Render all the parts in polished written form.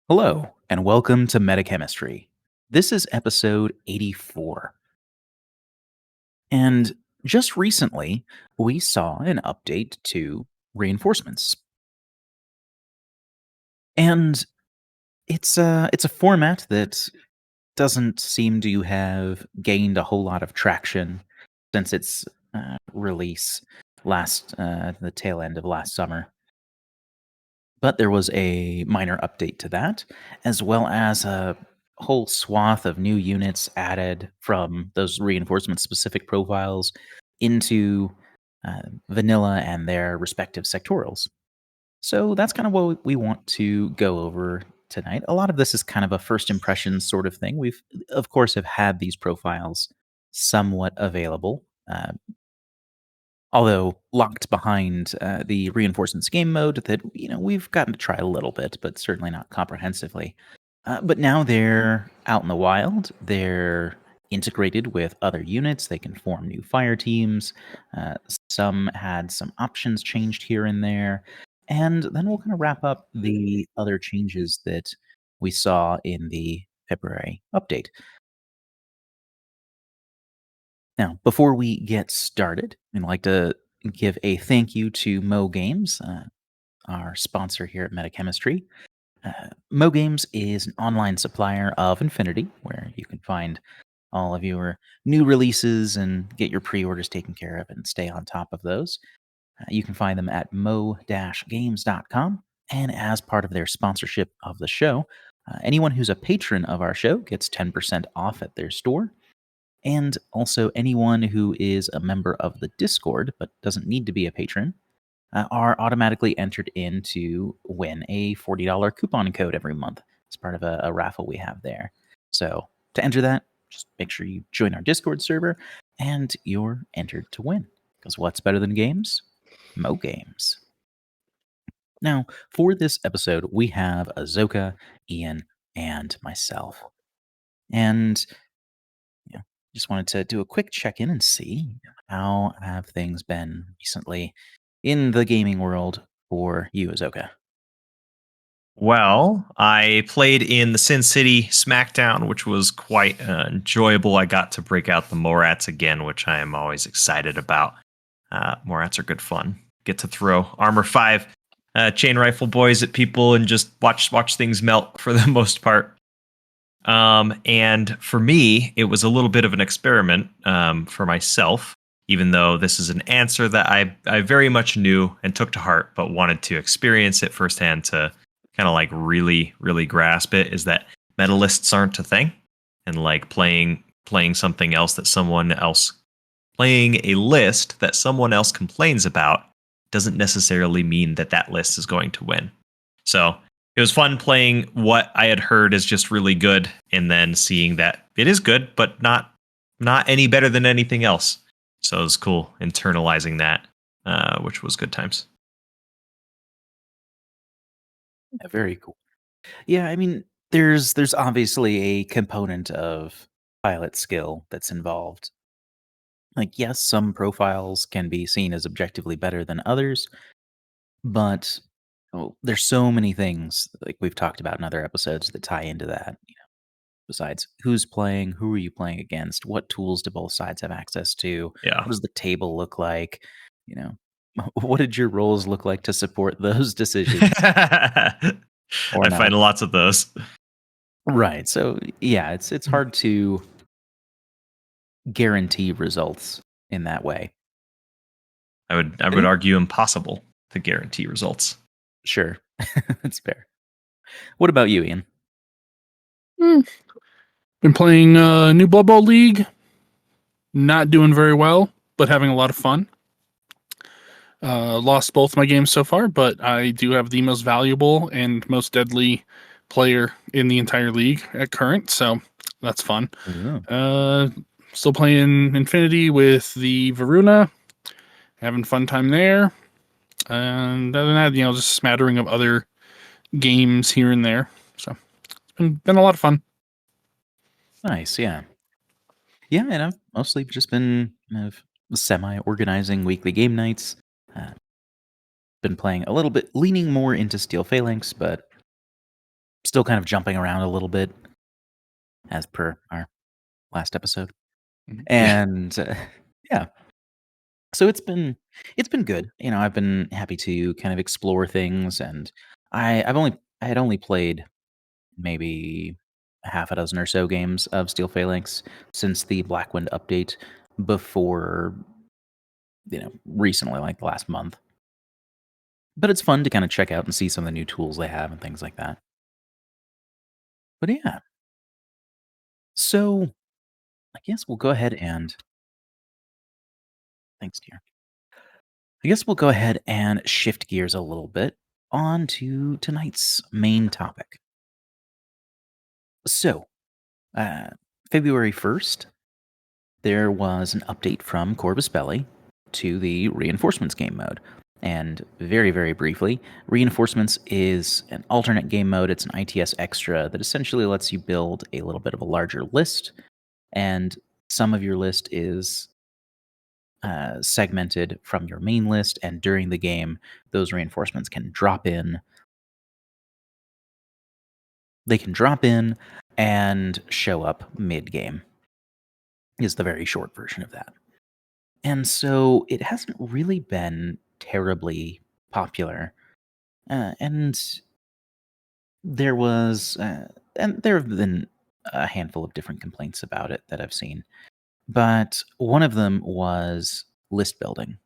Hello, and welcome to Metachemistry. This is episode 84. And just recently, we saw an update to reinforcements. And it's a format that doesn't seem to have gained a whole lot of traction since its release last the tail end of last summer. But there was a minor update to that, as well as a whole swath of new units added from those reinforcement specific profiles into vanilla and their respective sectorials. So that's kind of what we want to go over tonight. A lot of this is kind of a first impression sort of thing. We've, of course, have had these profiles somewhat available, although locked behind the reinforcements game mode that we've gotten to try a little bit, but certainly not comprehensively. But now they're out in the wild. They're integrated with other units. They can form new fire teams. Some had some options changed here and there. And then we'll kind of wrap up the other changes that we saw in the February update. Now, before we get started, I'd like to give a thank you to Mo Games, our sponsor here at Metachemistry. Mo Games is an online supplier of Infinity, where you can find all of your new releases and get your pre-orders taken care of and stay on top of those. You can find them at mo-games.com. And as part of their sponsorship of the show, anyone who's a patron of our show gets 10% off at their store. And also, anyone who is a member of the Discord but doesn't need to be a patron are automatically entered in to win a $40 coupon code every month. It's part of a raffle we have there. So, to enter that, just make sure you join our Discord server and you're entered to win. Because what's better than games? Mo Games. Now, for this episode, we have Azoka, Ian, and myself. And just wanted to do a quick check-in and see how have things been recently in the gaming world for you, Azoka. Well, I played in the Sin City SmackDown, which was quite enjoyable. I got to break out the Morats again, which I am always excited about. Morats are good fun. Get to throw Armor 5 chain rifle boys at people and just watch things melt for the most part. And for me, it was a little bit of an experiment for myself, even though this is an answer that I very much knew and took to heart, but wanted to experience it firsthand to kind of like really, really grasp it, is that medalists aren't a thing. And like playing something else that someone else, playing a list that someone else complains about doesn't necessarily mean that list is going to win. So it was fun playing what I had heard is just really good, and then seeing that it is good, but not any better than anything else. So it was cool internalizing that, which was good times. Yeah, very cool. Yeah, I mean, there's obviously a component of pilot skill that's involved. Like, yes, some profiles can be seen as objectively better than others, but there's so many things like we've talked about in other episodes that tie into that. Besides who's playing, who are you playing against, what tools do both sides have access to, Yeah. what does the table look like, what did your roles look like to support those decisions? I find lots of those. Right. So yeah, it's hard to guarantee results in that way. I would argue impossible to guarantee results. Sure. That's fair. What about you, Ian? Been playing new Blood Bowl League. Not doing very well, but having a lot of fun. Lost both my games so far, but I do have the most valuable and most deadly player in the entire league at current, so that's fun. Still playing Infinity with the Varuna. Having fun time there. And other than that, just a smattering of other games here and there. So it's been a lot of fun. Nice, yeah. Yeah, and I've mostly just been semi-organizing weekly game nights. Been playing a little bit, leaning more into Steel Phalanx, but Still kind of jumping around a little bit, as per our last episode. And yeah, so it's been good. I've been happy to kind of explore things, and I had only played maybe a half a dozen or so games of Steel Phalanx since the Blackwind update before, recently, like the last month. But it's fun to kind of check out and see some of the new tools they have and things like that. But yeah, so I guess we'll go ahead and thanks, dear. I guess we'll go ahead and shift gears a little bit on to tonight's main topic. So, uh, February 1st, there was an update from Corvus Belli to the Reinforcements game mode. And very, very briefly, Reinforcements is an alternate game mode. It's an ITS extra that essentially lets you build a little bit of a larger list. And some of your list is segmented from your main list. And during the game, those reinforcements can drop in. They can drop in and show up mid-game, is the very short version of that. And so it hasn't really been terribly popular. And there was, and there have been a handful of different complaints about it that I've seen. But one of them was list building.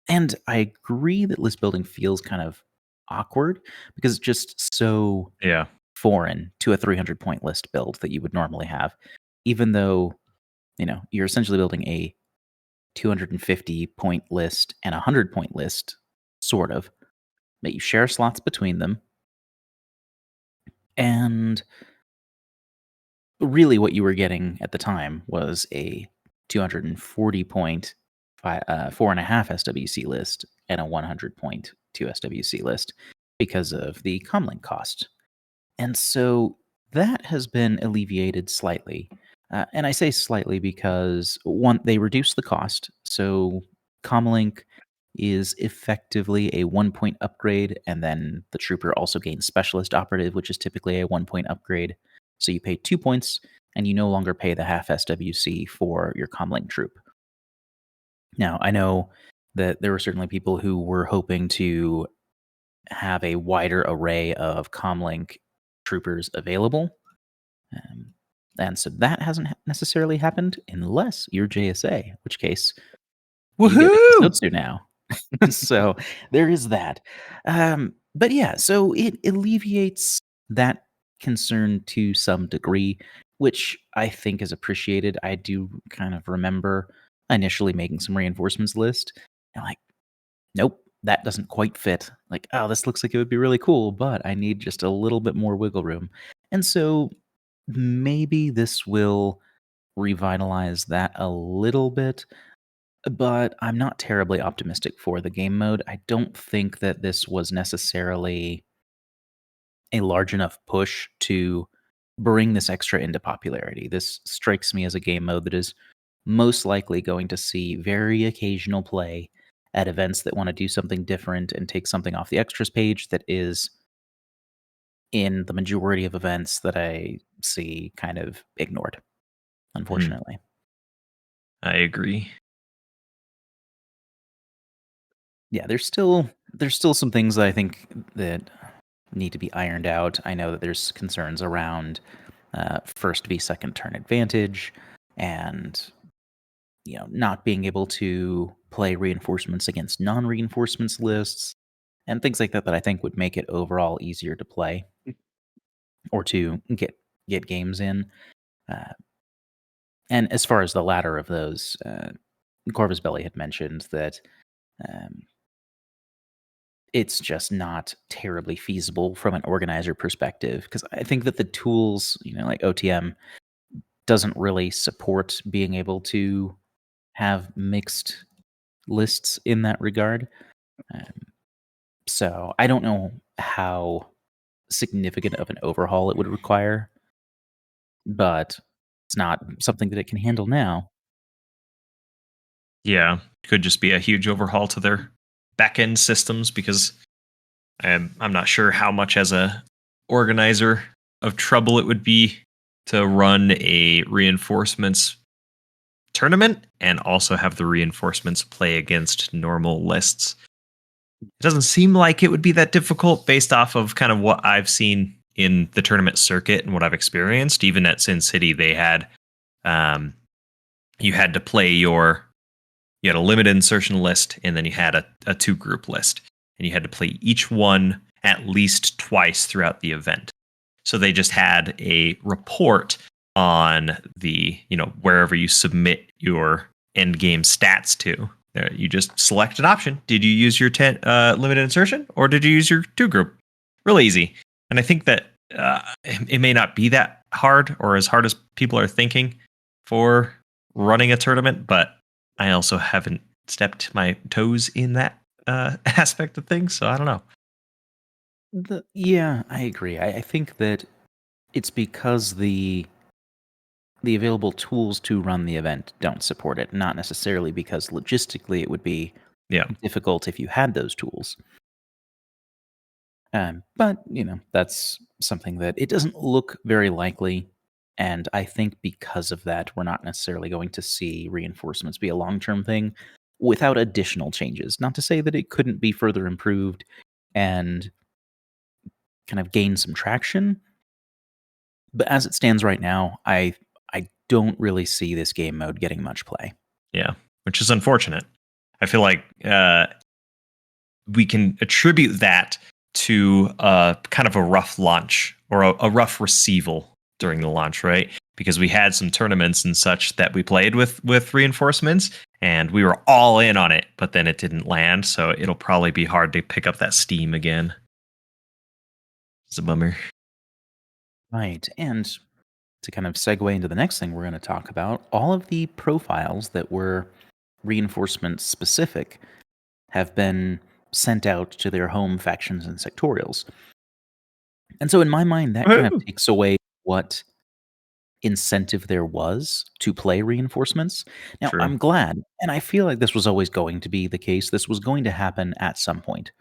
And I agree that list building feels kind of awkward because it's just so Yeah. foreign to a 300-point list build that you would normally have, even though, you're essentially building a 250-point list and a 100-point list, sort of, but you share slots between them. And really what you were getting at the time was a 240-point 4.5 SWC list and a 100-point 2 SWC list because of the Commlink cost. And so that has been alleviated slightly. And I say slightly because, one, they reduced the cost. So Commlink is effectively a 1-point upgrade, and then the trooper also gains Specialist Operative, which is typically a 1-point upgrade. So you pay 2 points, and you no longer pay the half SWC for your Commlink troop. Now, I know that there were certainly people who were hoping to have a wider array of Commlink troopers available. And so that hasn't necessarily happened unless you're JSA, in which case you get Woohoo! Sotsu now. So there is that. But yeah, so it alleviates that concern to some degree, which I think is appreciated. I do kind of remember initially making some reinforcements list and like, nope, that doesn't quite fit. Like, oh, this looks like it would be really cool, but I need just a little bit more wiggle room. And so maybe this will revitalize that a little bit, but I'm not terribly optimistic for the game mode. I don't think that this was necessarily a large enough push to bring this extra into popularity. This strikes me as a game mode that is most likely going to see very occasional play at events that want to do something different and take something off the extras page that is, in the majority of events that I see, kind of ignored, unfortunately. I agree. Yeah, there's still some things that I think that need to be ironed out. I know that there's concerns around first v second turn advantage, and not being able to play reinforcements against non-reinforcements lists and things like that I think would make it overall easier to play or to get games in. And as far as the latter of those, Corvus Belli had mentioned that it's just not terribly feasible from an organizer perspective, because I think that the tools, like OTM, doesn't really support being able to have mixed lists in that regard. So I don't know how significant of an overhaul it would require, but it's not something that it can handle now. Yeah, could just be a huge overhaul to their back-end systems, because I'm not sure how much as a organizer of trouble it would be to run a reinforcements tournament and also have the reinforcements play against normal lists. It doesn't seem like it would be that difficult based off of kind of what I've seen in the tournament circuit and what I've experienced. Even at Sin City, they had you had to play you had a limited insertion list, and then you had a 2-group list, and you had to play each one at least twice throughout the event. So they just had a report on the, wherever you submit your end game stats to. You just select an option. Did you use your limited insertion, or did you use your 2-group? Really easy. And I think that it may not be that hard or as hard as people are thinking for running a tournament, but I also haven't stepped my toes in that aspect of things, so I don't know. Yeah, I agree. I think that it's because the available tools to run the event don't support it, not necessarily because logistically it would be difficult if you had those tools. But, that's something that it doesn't look very likely. And I think because of that, we're not necessarily going to see reinforcements be a long-term thing without additional changes. Not to say that it couldn't be further improved and kind of gain some traction. But as it stands right now, I don't really see this game mode getting much play. Yeah, which is unfortunate. I feel like we can attribute that to kind of a rough launch or a rough receival during the launch, right? Because we had some tournaments and such that we played with reinforcements, and we were all in on it, but then it didn't land, so it'll probably be hard to pick up that steam again. It's a bummer. Right, and to kind of segue into the next thing we're going to talk about, all of the profiles that were reinforcement specific have been sent out to their home factions and sectorials. And so in my mind, that kind of takes away what incentive there was to play reinforcements. Now, True. I'm glad, and I feel like this was always going to be the case. This was going to happen at some point.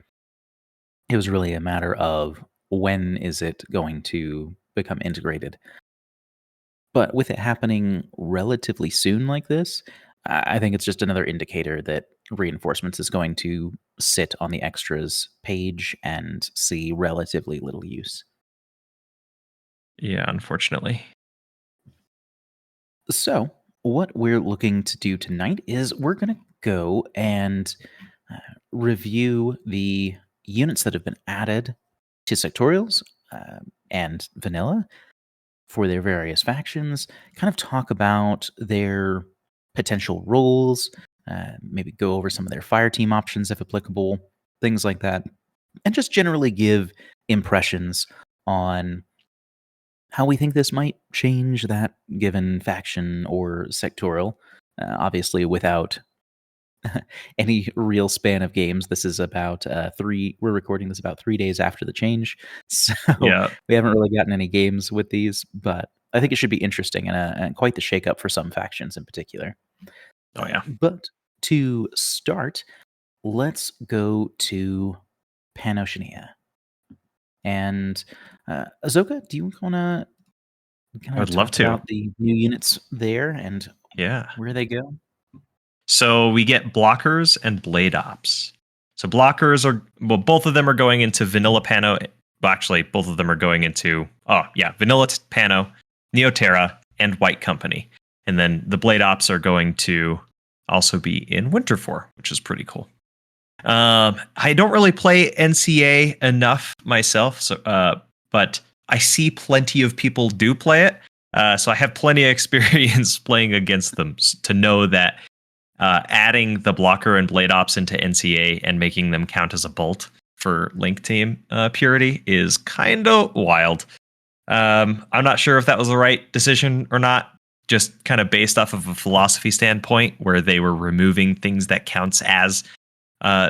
It was really a matter of when is it going to become integrated. But with it happening relatively soon like this, I think it's just another indicator that reinforcements is going to sit on the extras page and see relatively little use. Yeah, unfortunately. So, what we're looking to do tonight is we're going to go and review the units that have been added to Sectorials and Vanilla for their various factions, kind of talk about their potential roles, maybe go over some of their fire team options if applicable, things like that, and just generally give impressions on how we think this might change that given faction or sectorial. Obviously, without any real span of games. This is about we're recording this about 3 days after the change. So we haven't really gotten any games with these, but I think it should be interesting and quite the shakeup for some factions in particular. Oh, yeah. But to start, let's go to Pan-Oceania. And Azoka, do you want to I would love to about the new units there and where they go? So we get blockers and blade ops. So blockers both of them are going into Vanilla Pano. Well, actually, both of them are going into Vanilla Pano, Neoterra, and White Company. And then the blade ops are going to also be in Winterfor, which is pretty cool. I don't really play NCA enough myself, so but I see plenty of people do play it. So I have plenty of experience playing against them to know that adding the blocker and blade ops into NCA and making them count as a bolt for link team purity is kind of wild. I'm not sure if that was the right decision or not, just kind of based off of a philosophy standpoint where they were removing things that counts as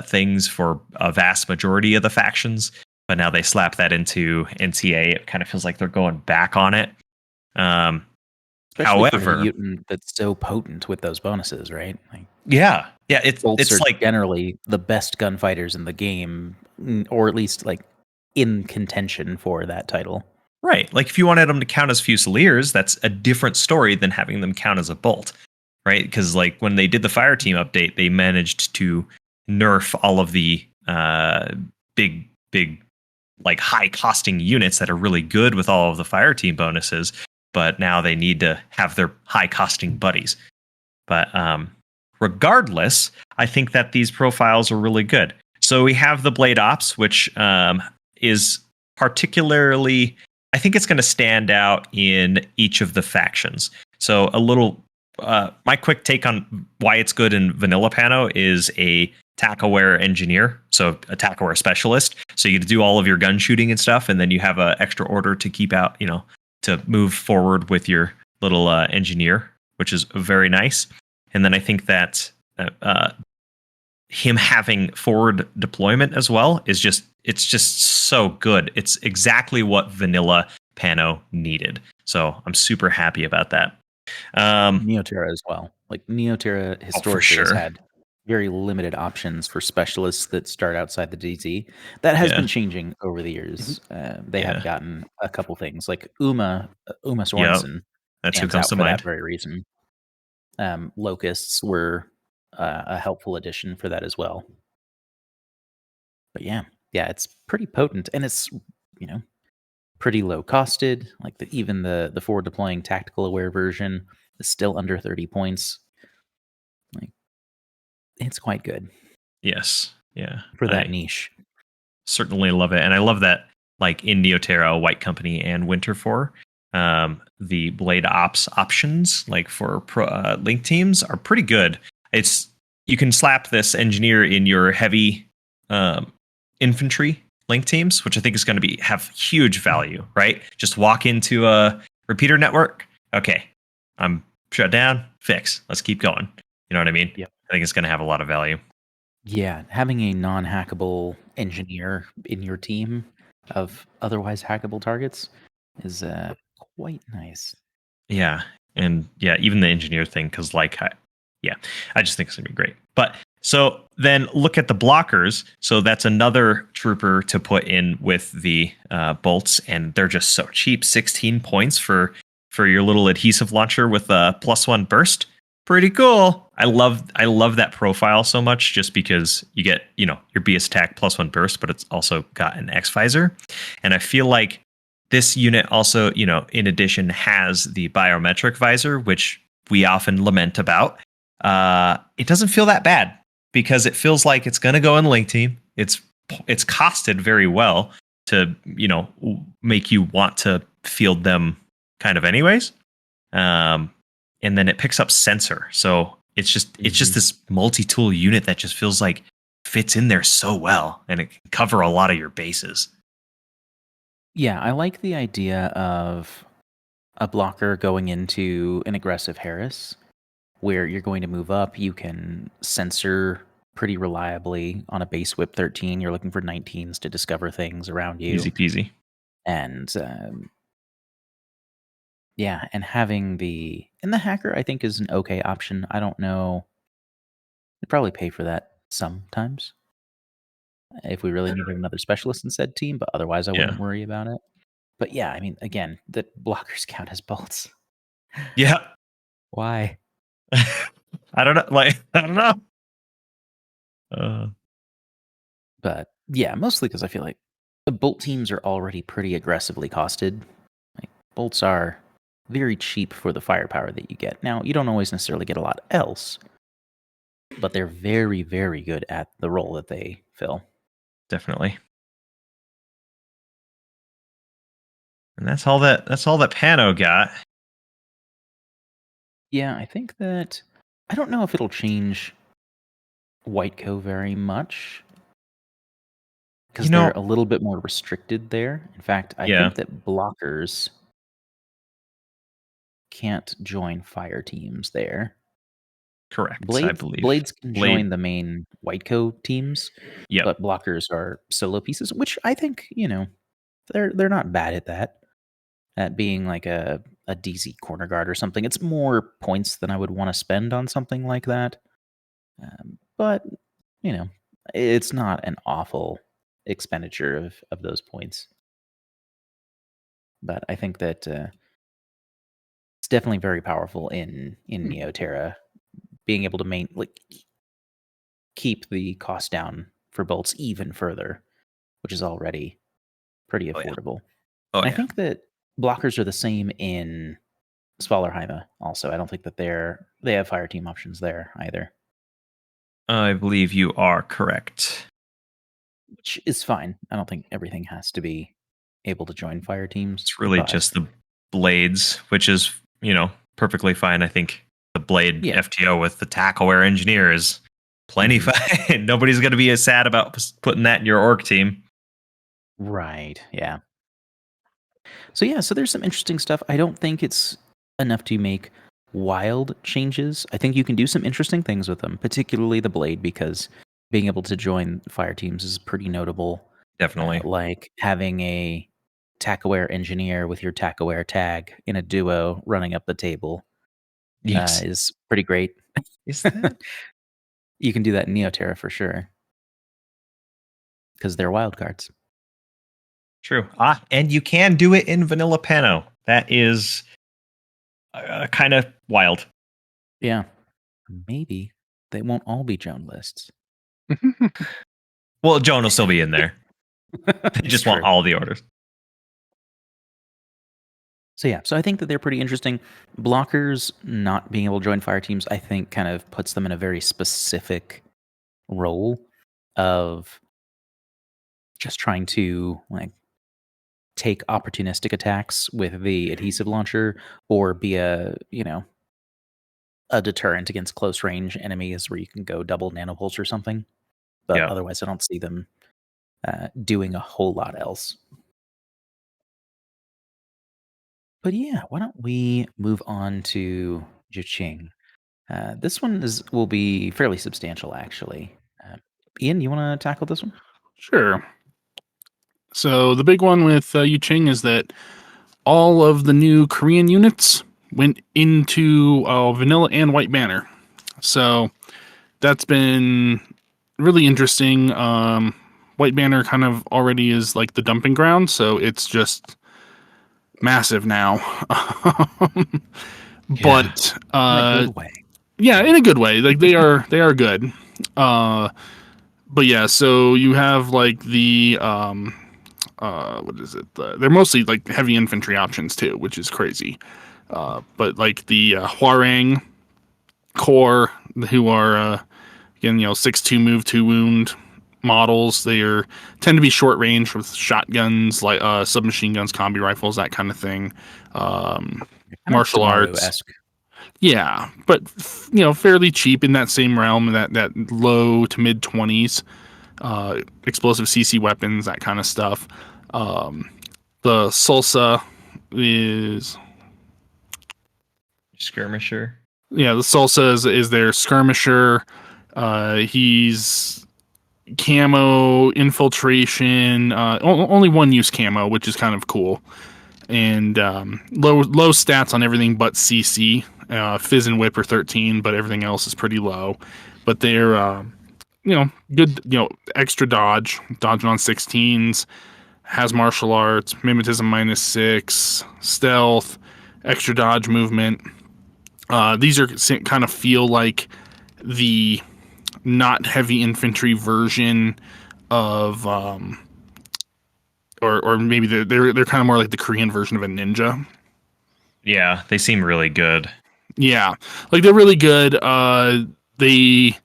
things for a vast majority of the factions, but now they slap that into NCA. It kind of feels like they're going back on it. Especially for a mutant that's so potent with those bonuses, right? It's like generally the best gunfighters in the game, or at least like in contention for that title. Right. Like if you wanted them to count as Fusiliers, that's a different story than having them count as a bolt. Right? Because like when they did the fire team update, they managed to nerf all of the big like high costing units that are really good with all of the fire team bonuses, but now they need to have their high costing buddies. But regardless, I think that these profiles are really good. So we have the Blade Ops, which is particularly, I think it's going to stand out in each of the factions. So a little, my quick take on why it's good in Vanilla Pano is a attack-aware engineer, so attack-aware specialist. So you do all of your gun shooting and stuff, and then you have an extra order to keep out, to move forward with your little engineer, which is very nice. And then I think that him having forward deployment as well is it's just so good. It's exactly what Vanilla Pano needed. So I'm super happy about that. Neoterra as well. Like Neoterra historically has had very limited options for specialists that start outside the DZ. That has been changing over the years. They have gotten a couple things like Uma Sorensen. That's who stands comes out to for mind. that very reason. Locusts were a helpful addition for that as well. But yeah, it's pretty potent, and it's pretty low costed. Like even the forward deploying tactical aware version is still under 30 points. Like it's quite good. Yes, yeah, for that niche. Certainly love it, and I love that like in Neoterra, White Company, and Winterfor, the Blade Ops options like for link teams are pretty good. You can slap this engineer in your heavy infantry link teams, which I think is going to have huge value. Right, just walk into a repeater network. Okay, I'm shut down. Fix. Let's keep going. You know what I mean? Yep. I think it's going to have a lot of value. Yeah, having a non-hackable engineer in your team of otherwise hackable targets is quite nice. Yeah, and even the engineer thing, because I just think it's gonna be great. But so then look at the blockers. So that's another trooper to put in with the bolts, and they're just so cheap. 16 points for your little adhesive launcher with a +1 burst. Pretty cool. I love that profile so much, just because you get your BS attack +1 burst, but it's also got an X visor, and I feel like this unit also, in addition, has the biometric visor, which we often lament about. It doesn't feel that bad because it feels like it's going to go in link team. It's costed very well to make you want to field them kind of anyways. And then it picks up sensor, so it's just this multi-tool unit that just feels like fits in there so well, and it can cover a lot of your bases. Yeah, I like the idea of a blocker going into an aggressive Harris, where you're going to move up. You can censor pretty reliably on a base whip 13. You're looking for 19s to discover things around you. Easy peasy. And and having the hacker, I think, is an okay option. I don't know. I'd probably pay for that sometimes if we really needed another specialist in said team, but otherwise I wouldn't worry about it. But yeah, I mean, again, the blockers count as bolts. Yeah. Why? I don't know. I don't know. But yeah, mostly because I feel like the bolt teams are already pretty aggressively costed. Like bolts are very cheap for the firepower that you get. Now, you don't always necessarily get a lot else, but they're very, very good at the role that they fill. Definitely. And that's all that Pano got. Yeah, I think that I don't know if it'll change Whiteco very much, because they're a little bit more restricted there. In fact, I think that blockers can't join fire teams there. Correct, I believe. Blades can join the main Whiteco teams, but blockers are solo pieces, which I think, they're not bad at that. At being like a DZ corner guard or something. It's more points than I would want to spend on something like that. But, it's not an awful expenditure of those points. But I think that it's definitely very powerful in Neoterra, being able to keep the cost down for bolts even further, which is already pretty Oh yeah. affordable. Oh And I yeah. think that blockers are the same in Svalorheim also. I don't think that they have fire team options there either, I believe you are correct. which is fine. I don't think everything has to be able to join fire teams, It's really but just the blades, which is, perfectly fine. I think the blade yeah, FTO with the tackle-aware engineer is plenty Mhm. fine. Nobody's going to be as sad about putting that in your orc team. Right, yeah. So there's some interesting stuff. I don't think it's enough to make wild changes. I think you can do some interesting things with them, particularly the blade, because being able to join fire teams is pretty notable. Definitely. Like having a tack-aware engineer with your tack-aware tag in a duo running up the table Yes. is pretty great. Is that You can do that in Neoterra for sure, because they're wild cards. true? And you can do it in Vanilla Pano. That is kind of wild. Yeah. Maybe they won't all be Joan lists. Well, Joan will still be in there. They It's just want true. all the orders. So I think that they're pretty interesting. Blockers not being able to join fire teams, I think, kind of puts them in a very specific role of just trying to take opportunistic attacks with the adhesive launcher, or be a deterrent against close range enemies where you can go double nanopulse or something. But Yeah. otherwise, I don't see them doing a whole lot else. But yeah, why don't we move on to Juqing? This one will be fairly substantial, actually. Ian, you want to tackle this one? Sure. So the big one with Yuching is that all of the new Korean units went into Vanilla and White Banner. So that's been really interesting. White Banner kind of already is like the dumping ground, so it's just massive now. But In a good way. yeah, in a good way. Like they are good. But yeah, so you have like the what is it? They're mostly like heavy infantry options too, which is crazy. But like the Hwarang Corps, who are again 6-2 move 2 wound models. They tend to be short range with shotguns, like submachine guns, combi rifles, that kind of thing. Martial arts. Tomorrow-esque. Yeah, but fairly cheap in that same realm, that low to mid 20s. Explosive CC weapons, that kind of stuff. The Salsa is Skirmisher. the Salsa is their skirmisher. He's camo infiltration, only one use camo, which is kind of cool, and low stats on everything but CC. Fizz and Whip are 13, but everything else is pretty low. But they're good, extra dodging on 16s, has martial arts, mimetism -6, stealth, extra dodge movement. These are kind of feel like the not heavy infantry version of or maybe they're kind of more like the Korean version of a ninja. Yeah, they seem really good. Yeah, like they're really good. They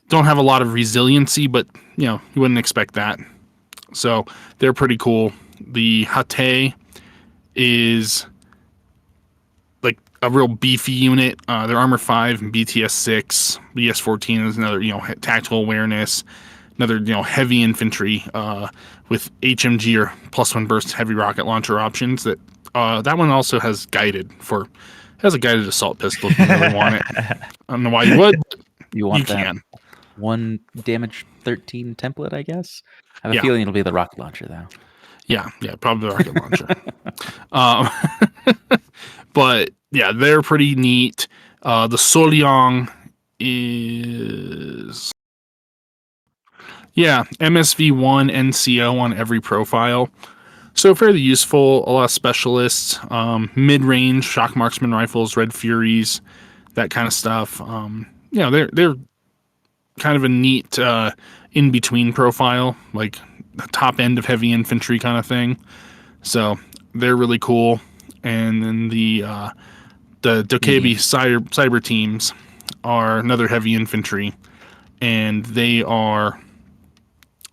don't have a lot of resiliency, but you wouldn't expect that. So they're pretty cool. The Hate is like a real beefy unit. They're armor 5 and BTS 6. BS 14 is another tactical awareness. Another heavy infantry with HMG or +1 burst heavy rocket launcher options. That one also has a guided assault pistol if you really want it. I don't know why you would. You want You that can. 1 damage 13 template, I guess? I have a Yeah. feeling it'll be the rocket launcher, though. Yeah, probably the rocket launcher. But yeah, they're pretty neat. The Solyong is MSV1 NCO on every profile. So fairly useful. A lot of specialists, mid-range shock marksman rifles, Red Furies, that kind of stuff. They're kind of a neat in between profile, like the top end of heavy infantry kind of thing. So they're really cool. And then the Dokebi cyber teams are another heavy infantry, and they are.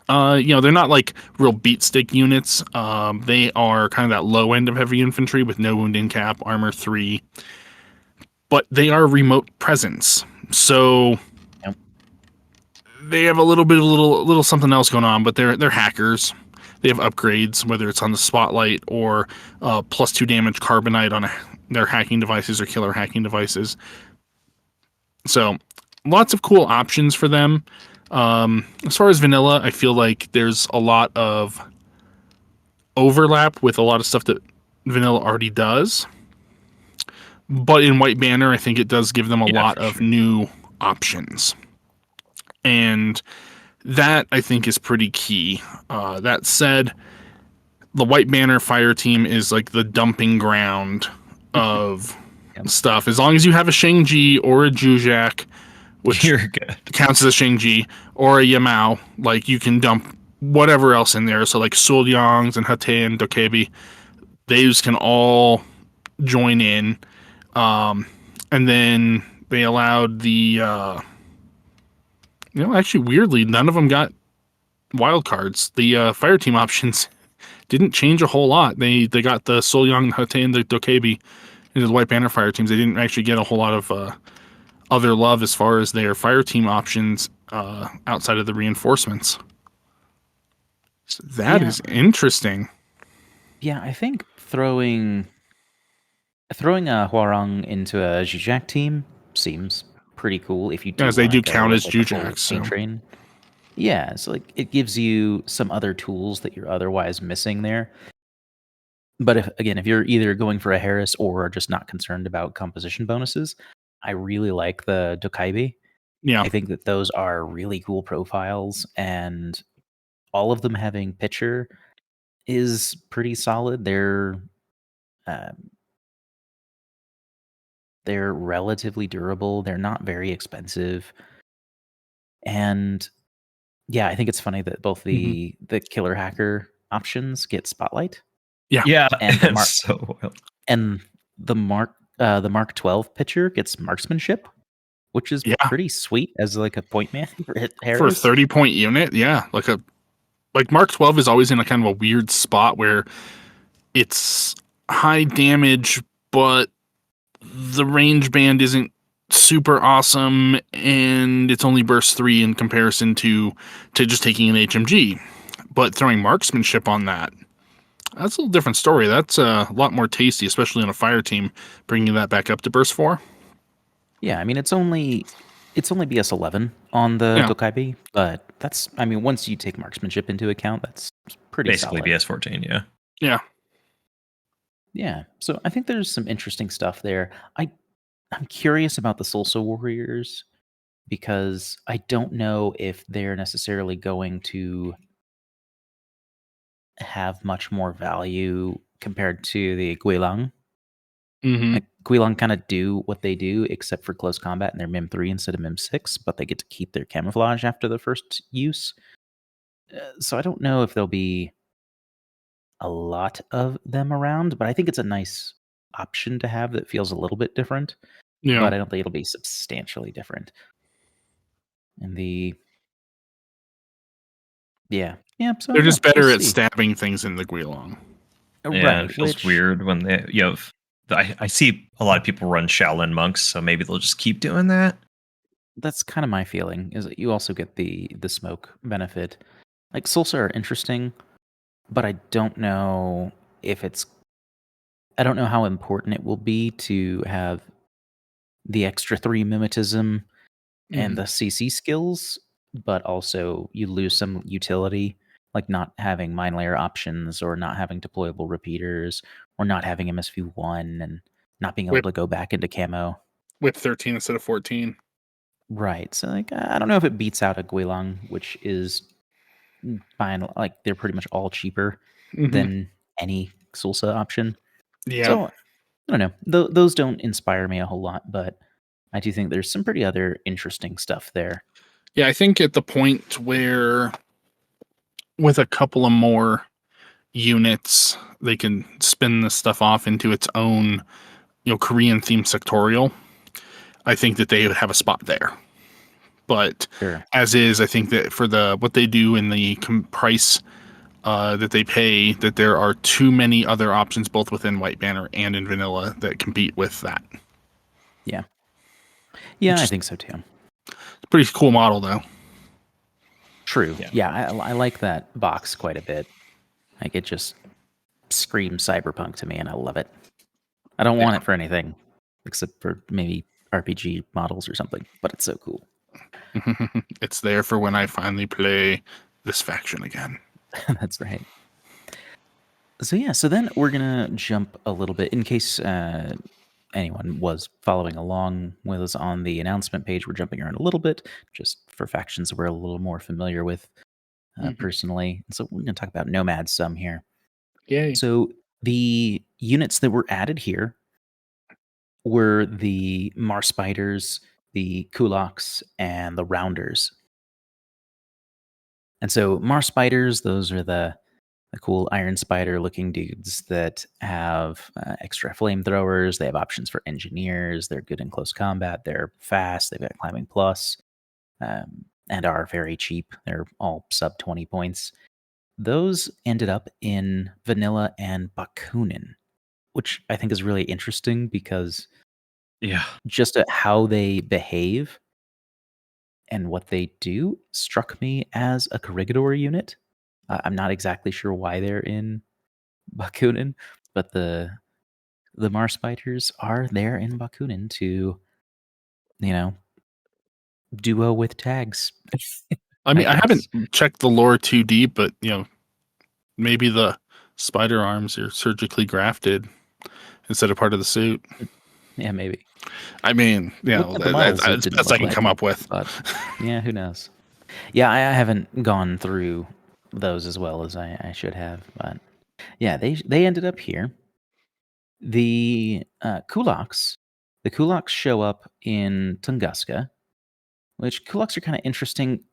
They're not like real beat stick units. They are kind of that low end of heavy infantry with no wound in cap, armor 3, but they are remote presence. So they have a little something else going on, but they're hackers. They have upgrades, whether it's on the spotlight or +2 damage carbonite on their hacking devices or killer hacking devices. So lots of cool options for them. As far as vanilla, I feel like there's a lot of overlap with a lot of stuff that vanilla already does. But in White Banner, I think it does give them a lot of new options. And that, I think, is pretty key. That said, the White Banner fire team is like the dumping ground of stuff. As long as you have a Shang-Chi or a Jujak, which counts as a Shang-Chi, or a Yamao, like you can dump whatever else in there. So like Sulyongs and Hate and Dokebi, those can all join in. And then they allowed the, actually weirdly, none of them got wild cards. The fire team options didn't change a whole lot. They got the Sulyong, Hate, and the Dokebi into the White Banner fire teams. They didn't actually get a whole lot of other love as far as their fire team options outside of the reinforcements. So that is interesting. Yeah, I think throwing a Huarong into a Zizak team seems pretty cool if you do. As they do count as Jujaks. So. Train. Yeah, so like it gives you some other tools that you're otherwise missing there. But if you're either going for a Harris or just not concerned about composition bonuses, I really like the Dokaibi. Yeah. I think that those are really cool profiles, and all of them having pitcher is pretty solid. They're relatively durable. They're not very expensive. And yeah, I think it's funny that both the killer hacker options get spotlight. Yeah, and the Mark 12 pitcher gets marksmanship, which is pretty sweet as like a point man for a 30-point unit. Yeah, like Mark 12 is always in a kind of a weird spot where it's high damage, but the range band isn't super awesome, and it's only burst 3 in comparison to just taking an HMG. But throwing marksmanship on that's a little different story. That's a lot more tasty, especially on a fire team, bringing that back up to burst 4. Yeah, I mean it's only BS 11 on the Dokaibi, but that's once you take marksmanship into account, that's pretty basically solid. BS 14. Yeah. Yeah, so I think there's some interesting stuff there. I'm curious about the Sulsa Warriors because I don't know if they're necessarily going to have much more value compared to the Guilang. Mm-hmm. Like, Guilang kind of do what they do, except for close combat, and they're Mim 3 instead of Mim 6, but they get to keep their camouflage after the first use. So I don't know if there'll be a lot of them around, but I think it's a nice option to have that feels a little bit different. Yeah. But I don't think it'll be substantially different. And so they're just better at stabbing things in the Guilong. Yeah, it feels weird when I see a lot of people run Shaolin monks, so maybe they'll just keep doing that. That's kind of my feeling, is that you also get the smoke benefit. Like, Sulsa are interesting, but I don't know how important it will be to have the extra 3 mimetism and the CC skills, but also you lose some utility, like not having mine layer options or not having deployable repeaters or not having MSV1 and not being able to go back into camo. With 13 instead of 14. Right. So like I don't know if it beats out a Guilang, which is fine. Like they're pretty much all cheaper than any Sulsa option. Yeah. So, I don't know. Those don't inspire me a whole lot, but I do think there's some pretty other interesting stuff there. Yeah, I think at the point where with a couple of more units, they can spin this stuff off into its own, Korean themed sectorial. I think that they would have a spot there. But Sure. as is, I think that for what they do in the price that they pay, that there are too many other options, both within White Banner and in Vanilla, that compete with that. Yeah. Yeah, I think so too. It's a pretty cool model, though. True. Yeah, I like that box quite a bit. Like, it just screams cyberpunk to me, and I love it. I don't want it for anything except for maybe RPG models or something, but it's so cool. It's there for when I finally play this faction again. That's right. So then we're gonna jump a little bit in case anyone was following along with us on the announcement page. We're jumping around a little bit just for factions we're a little more familiar with personally. So we're gonna talk about Nomads some here. Yay. So the units that were added here were the Marspiders, the Kulaks, and the Rounders. And so Marspiders, those are the cool Iron Spider looking dudes that have extra flamethrowers. They have options for engineers. They're good in close combat. They're fast. They've got climbing plus, and are very cheap. They're all sub 20 points. Those ended up in Vanilla and Bakunin, which I think is really interesting because just how they behave and what they do struck me as a Corregidor unit. I'm not exactly sure why they're in Bakunin, but the Marspiders are there in Bakunin to, duo with tags. I mean, I haven't checked the lore too deep, but maybe the spider arms are surgically grafted instead of part of the suit. Yeah, maybe. I mean, that's the best I can come up with. But yeah, who knows? Yeah, I haven't gone through those as well as I should have, but yeah, they ended up here. The Kulaks show up in Tunguska, which Kulaks are kind of interesting.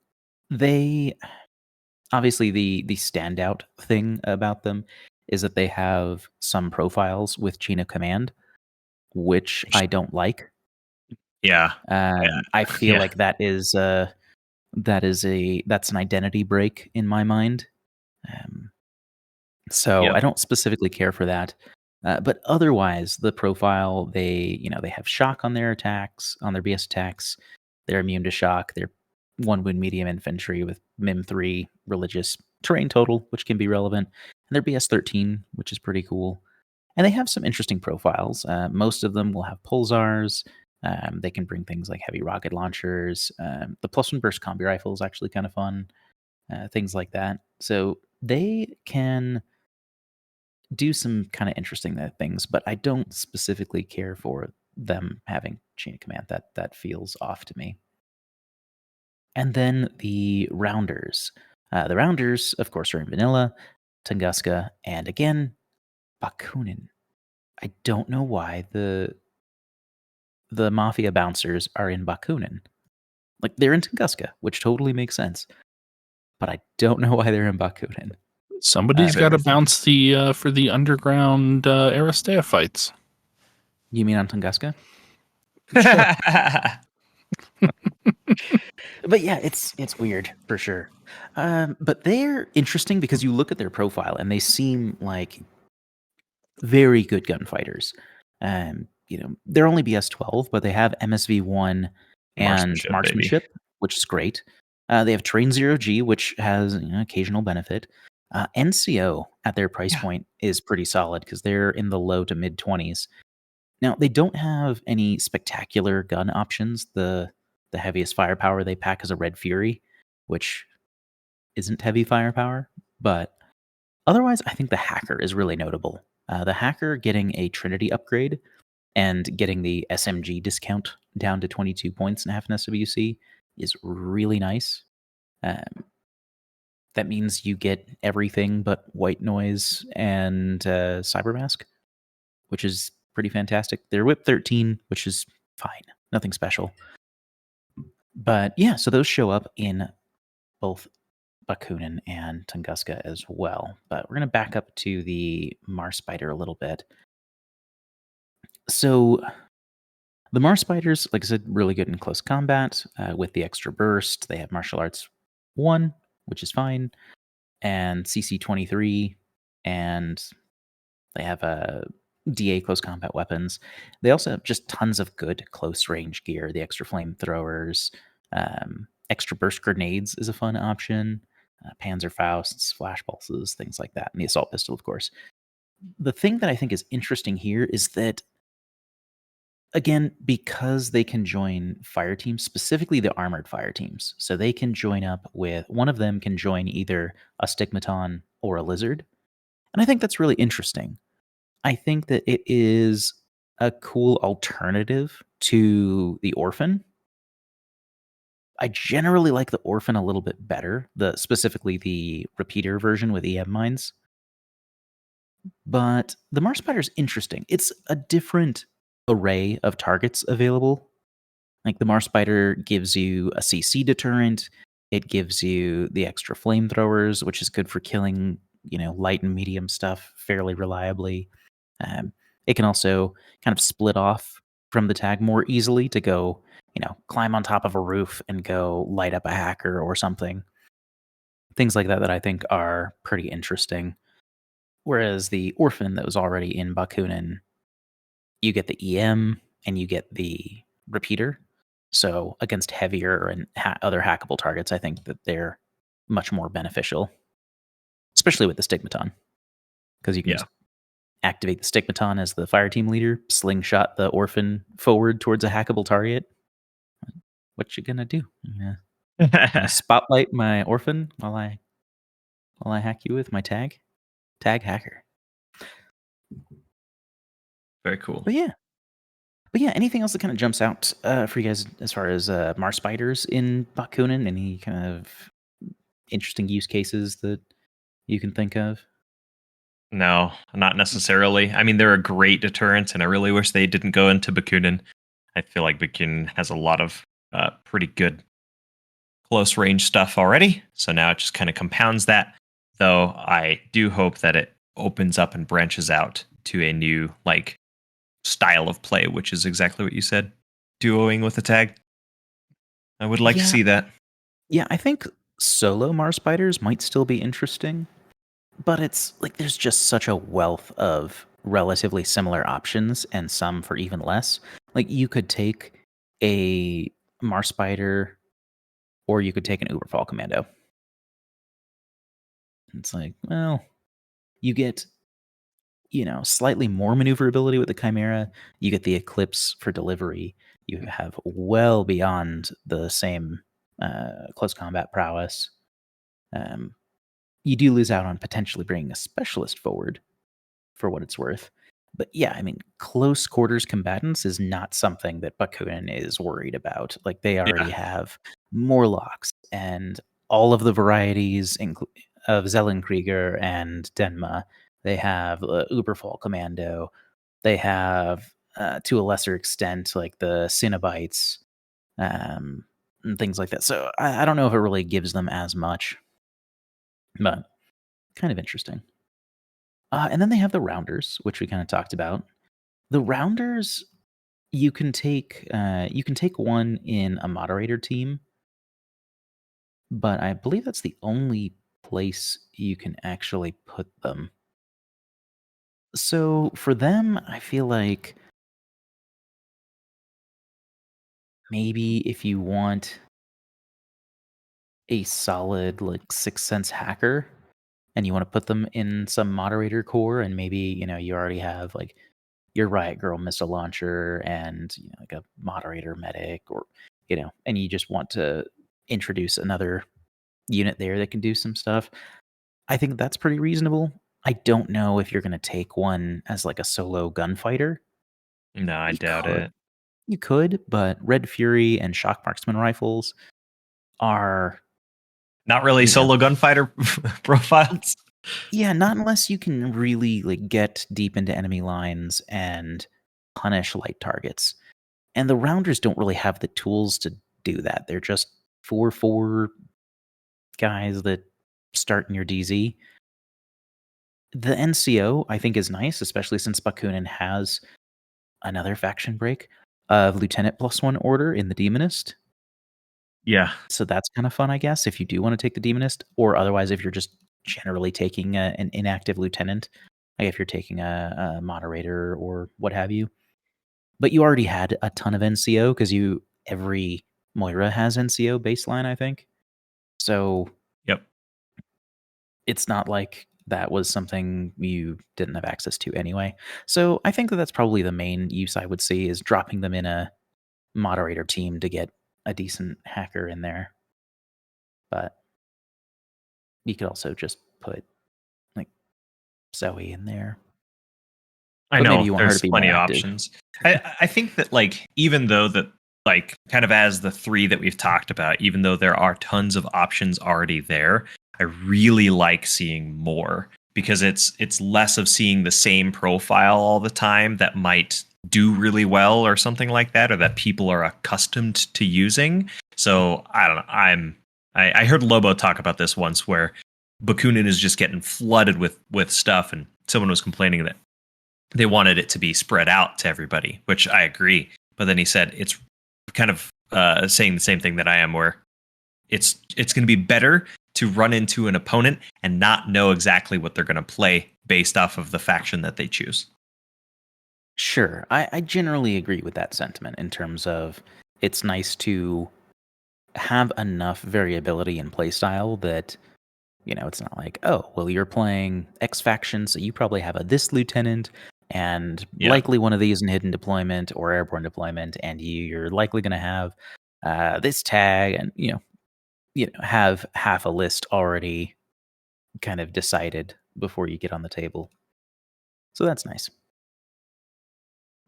They obviously the standout thing about them is that they have some profiles with chain of command, which I don't like. Yeah. I feel like that's an identity break in my mind. So I don't specifically care for that. But otherwise, the profile, they have shock on their attacks, on their BS attacks. They're immune to shock. They're 1 wound medium infantry with MIM 3 religious terrain total, which can be relevant. And they're BS 13, which is pretty cool. And they have some interesting profiles. Most of them will have pulsars. They can bring things like heavy rocket launchers. The +1 burst combi rifle is actually kind of fun. Things like that. So they can do some kind of interesting things, but I don't specifically care for them having chain of command. That feels off to me. And then the Rounders. The Rounders, of course, are in Vanilla, Tunguska, and again, Bakunin. I don't know why the Mafia bouncers are in Bakunin. Like, they're in Tunguska, which totally makes sense. But I don't know why they're in Bakunin. Somebody's got to bounce for the underground Aristea fights. You mean on Tunguska? But yeah, it's weird for sure. But they're interesting because you look at their profile and they seem like very good gunfighters. They're only BS 12, but they have MSV 1 and marksmanship, which is great. They have Train 0G, which has occasional benefit. NCO at their price point is pretty solid because they're in the low to mid 20s. Now, they don't have any spectacular gun options. The heaviest firepower they pack is a Red Fury, which isn't heavy firepower. But otherwise, I think the Hacker is really notable. The Hacker getting a Trinity upgrade and getting the SMG discount down to 22 points and half an SWC is really nice. that means you get everything but white noise and cyber mask, which is pretty fantastic. They're whip 13, which is fine, nothing special. But yeah, so those show up in both Bakunin and Tunguska as well. But we're going to back up to the Mars Spider a little bit. So the Mars Spiders, like I said, really good in close combat with the extra burst. They have Martial Arts 1, which is fine, and CC 23, and they have a DA close combat weapons. They also have just tons of good close range gear. The extra flamethrowers, extra burst grenades is a fun option. Panzerfausts, flash pulses, things like that, and the assault pistol, of course. The thing that I think is interesting here is that, again, because they can join fire teams, specifically the armored fire teams, so they can join up with one of them can join either a stigmaton or a lizard, and I think that's really interesting. I think that it is a cool alternative to the orphan. I generally like the orphan a little bit better, specifically the repeater version with EM mines. But the Mars Spider is interesting. It's a different array of targets available. Like the Mars Spider gives you a CC deterrent. It gives you the extra flamethrowers, which is good for killing, light and medium stuff fairly reliably. It can also kind of split off from the tag more easily to go, climb on top of a roof and go light up a hacker or something. Things like that I think are pretty interesting. Whereas the orphan that was already in Bakunin, you get the EM and you get the repeater. So against heavier and other hackable targets, I think that they're much more beneficial, especially with the stigmaton, because you can just activate the stigmaton as the fire team leader, slingshot the orphan forward towards a hackable target. What you gonna do? Gonna spotlight my orphan while I hack you with my tag hacker. Very cool. But yeah, anything else that kind of jumps out for you guys as far as Mars Spiders in Bakunin? Any kind of interesting use cases that you can think of? No, not necessarily. I mean, they're a great deterrent, and I really wish they didn't go into Bakunin. I feel like Bakunin has a lot of pretty good close range stuff already, so now it just kind of compounds that. Though I do hope that it opens up and branches out to a new style of play, which is exactly what you said, duoing with a tag. I would like to see that. Yeah, I think solo Mars Spiders might still be interesting, but it's like there's just such a wealth of relatively similar options and some for even less. Like you could take a Mars Spider or you could take an Uberfall Commando. It's like, well, you get slightly more maneuverability with the Chimera. You get the Eclipse for delivery. You have well beyond the same close combat prowess. You do lose out on potentially bringing a specialist forward for what it's worth. But yeah, I mean, close quarters combatants is not something that Bakunin is worried about. Like they already have Morlocks and all of the varieties of Zellenkrieger and Denma. They have Uberfall Commando. They have, to a lesser extent, like the Cinnabites and things like that. So I don't know if it really gives them as much, but kind of interesting. And then they have the Rounders, which we kind of talked about. The Rounders, you can take one in a moderator team, but I believe that's the only place you can actually put them. So for them, I feel like maybe if you want a solid Sixth Sense hacker and you want to put them in some moderator core, and maybe you already have your Riot Girl missile launcher and like a moderator medic, or and you just want to introduce another unit there that can do some stuff, I think that's pretty reasonable. I don't know if you're going to take one as a solo gunfighter. No, I doubt it. You could, but Red Fury and Shock Marksman rifles are Not really solo gunfighter profiles. Yeah, not unless you can really like get deep into enemy lines and punish light targets. And the rounders don't really have the tools to do that. They're just 4/4 guys that start in your DZ. The NCO, I think, is nice, especially since Bakunin has another faction break of Lieutenant +1 order in the Demonist. Yeah. So that's kind of fun, I guess, if you do want to take the Demonist, or otherwise if you're just generally taking an inactive lieutenant, like if you're taking a moderator or what have you. But you already had a ton of NCO because every Moira has NCO baseline, I think. So Yep. it's not like that was something you didn't have access to anyway. So I think that's probably the main use I would see is dropping them in a moderator team to get a decent hacker in there. But you could also just put like Zoe in there. I But maybe know you want her to there's be plenty more of active. options. I think that like even though that like kind of as the three that we've talked about, even though there are tons of options already there, I really like seeing more because it's less of seeing the same profile all the time that might do really well or something like that, or that people are accustomed to using. So I don't know. I heard Lobo talk about this once where Bakunin is just getting flooded with stuff, and someone was complaining that they wanted it to be spread out to everybody, which I agree. But then he said it's kind of saying the same thing that I am, where it's going to be better to run into an opponent and not know exactly what they're going to play based off of the faction that they choose. Sure. I generally agree with that sentiment in terms of it's nice to have enough variability in playstyle that, it's not like, oh, well, you're playing X faction, so you probably have this lieutenant and likely one of these in hidden deployment or airborne deployment, and you're likely going to have this tag, and have half a list already kind of decided before you get on the table. So that's nice.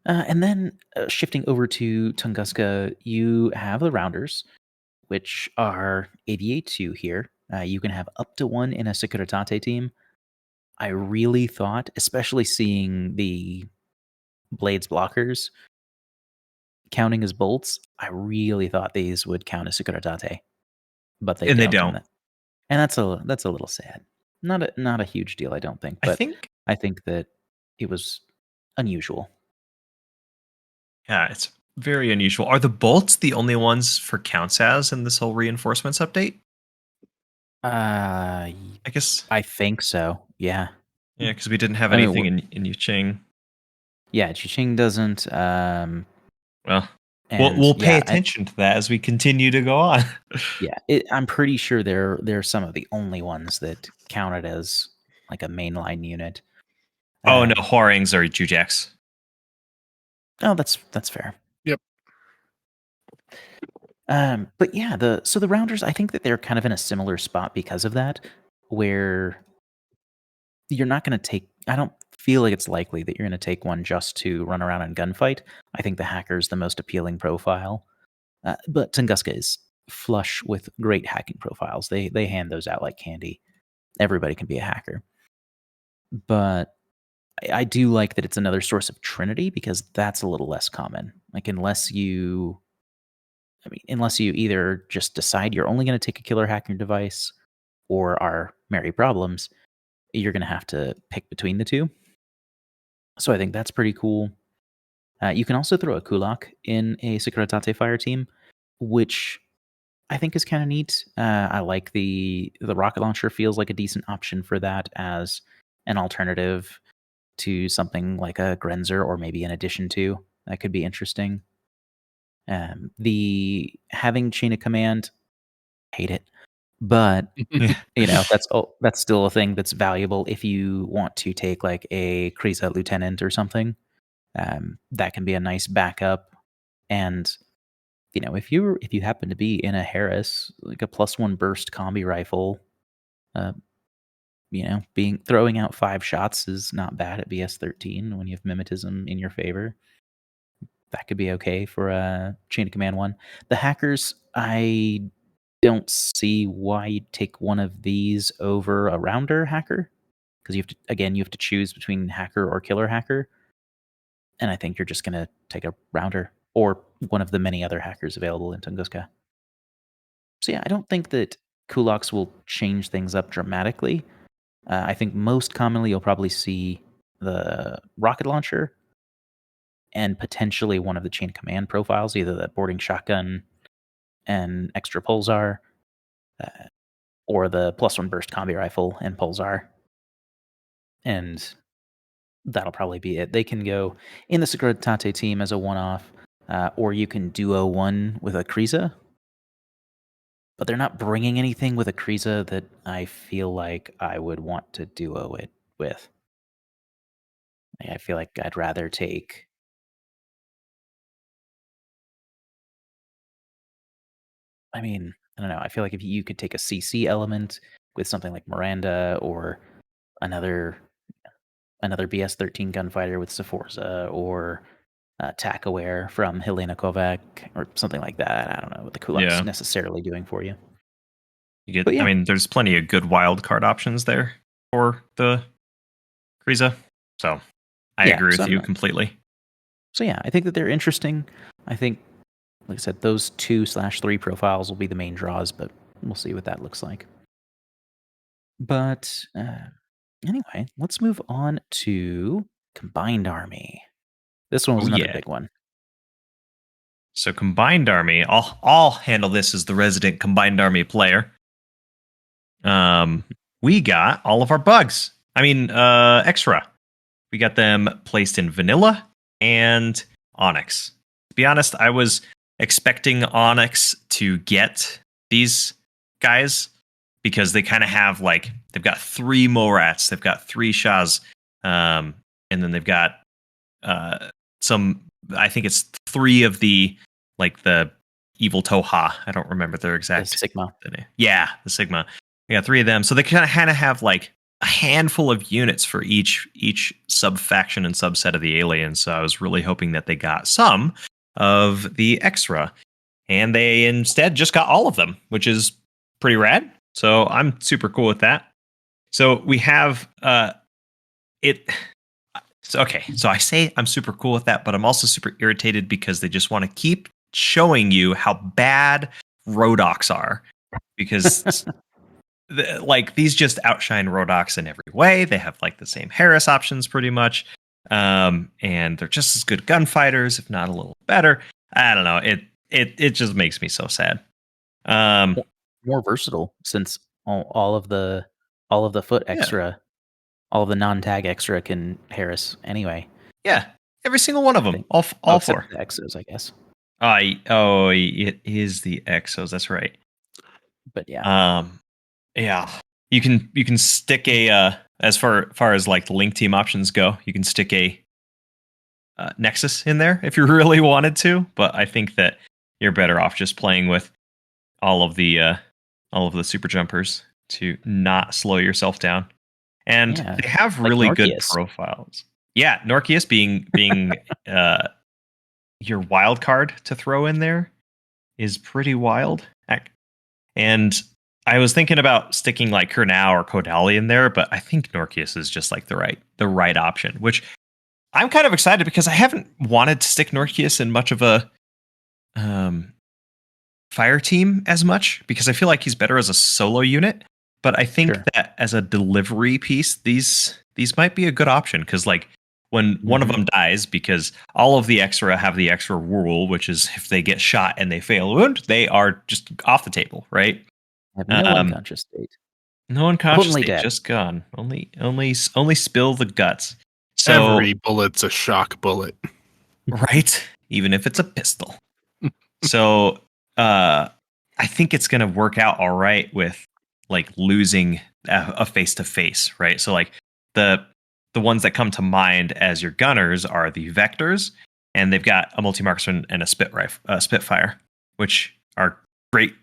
And then shifting over to Tunguska, you have the rounders, which are 88-2 here. You can have up to one in a Securitate team. I really thought, especially seeing the Blades blockers counting as bolts, I really thought these would count as Securitate, but they And they don't. don't. And that's a little sad. Not a huge deal, I don't think, but I think that it was unusual. Yeah, it's very unusual. Are the bolts the only ones for counts as in this whole reinforcements update? I guess. I think so. Yeah. Yeah, because we didn't have anything in Yuching. Yeah, Yuching doesn't. Well, we'll pay attention to that as we continue to go on. Yeah, I'm pretty sure they're some of the only ones that counted as like a mainline unit. Oh no, Huarings or Jujax. Oh, that's fair. Yep. But yeah, the rounders, I think that they're kind of in a similar spot because of that, where you're not going to take. I don't feel like it's likely that you're going to take one just to run around and gunfight. I think the hacker's the most appealing profile, but Tunguska is flush with great hacking profiles. They hand those out like candy. Everybody can be a hacker, but I do like that it's another source of Trinity because that's a little less common. Like unless you either just decide you're only going to take a killer hacking device or are Merry Problems, you're going to have to pick between the two. So I think that's pretty cool. You can also throw a Kulak in a Securitate fire team, which I think is kind of neat. I like the rocket launcher feels like a decent option for that as an alternative to something like a Grenzer, or maybe in addition to. That could be interesting. The having chain of command, hate it, but that's still a thing that's valuable if you want to take like a Krisa lieutenant or something. That can be a nice backup, and if you happen to be in a Harris, like a +1 burst combi rifle, throwing out 5 shots is not bad at BS13 when you have mimetism in your favor. That could be okay for a chain of command one. The hackers, I don't see why you'd take one of these over a rounder hacker, because you have to choose between hacker or killer hacker, and I think you're just gonna take a rounder or one of the many other hackers available in Tunguska. So yeah, I don't think that Kulaks will change things up dramatically. I think most commonly you'll probably see the rocket launcher and potentially one of the chain of command profiles, either the boarding shotgun and extra pulsar, uh, or the +1 burst combi rifle and pulsar. And that'll probably be it. They can go in the Securitate team as a one-off, or you can duo one with a Kriza. But they're not bringing anything with a Kriza that I feel like I would want to duo it with. I feel like I'd rather take... I mean, I don't know. I feel like if you could take a CC element with something like Miranda or another BS-13 gunfighter with Saforza or TAC Aware from Helena Kovac or something like that. I don't know what the Kulak's necessarily doing for you. I mean, there's plenty of good wild card options there for the Kriza. So I agree with you completely. So yeah, I think that they're interesting. I think, like I said, those 2/3 profiles will be the main draws, but we'll see what that looks like. But anyway, let's move on to Combined Army. This one was another big one. So Combined Army, I'll handle this as the resident Combined Army player. We got all of our bugs. I mean, extra. We got them placed in Vanilla and Onyx. To be honest, I was expecting Onyx to get these guys because they kind of have like, they've got 3 Morats, they've got 3 Shahs, and then they've got some, I think it's 3 of the, like the evil Toha. I don't remember their exact... The Sigma. Yeah, the Sigma. We got 3 of them. So they kind of have like a handful of units for each sub-faction and subset of the aliens. So I was really hoping that they got some of the extra. And they instead just got all of them, which is pretty rad. So I'm super cool with that. So we have it. So, okay, so I say I'm super cool with that, but I'm also super irritated because they just want to keep showing you how bad Rhodoks are. Because like these just outshine Rhodoks in every way. They have like the same Harris options pretty much. And they're just as good gunfighters, if not a little better. I don't know. It just makes me so sad. More versatile since all of the foot extra, all of the non-tag extra can Harris anyway. Yeah, every single one of them, all 4. The Exos, I guess. It is the Exos. That's right. But yeah, yeah, you can stick a as far as like the link team options go, you can stick a Nexus in there if you really wanted to. But I think that you're better off just playing with all of the super jumpers to not slow yourself down. And they have really good profiles. Yeah, Norkius being your wild card to throw in there is pretty wild. And I was thinking about sticking like Kernau or Kodali in there, but I think Norkius is just like the right option, which I'm kind of excited because I haven't wanted to stick Norkius in much of a fire team as much because I feel like he's better as a solo unit. But I think that as a delivery piece, these might be a good option because like when one of them dies, because all of the extra have the extra rule, which is if they get shot and they fail a wound, they are just off the table, right? Have no unconscious state. No unconscious state, dead. Just gone. Only spill the guts. So, every bullet's a shock bullet. Right? Even if it's a pistol. So I think it's going to work out all right with like losing a face-to-face, right? So like the ones that come to mind as your gunners are the Vectors, and they've got a multi-marksman and a Spitfire, which are great,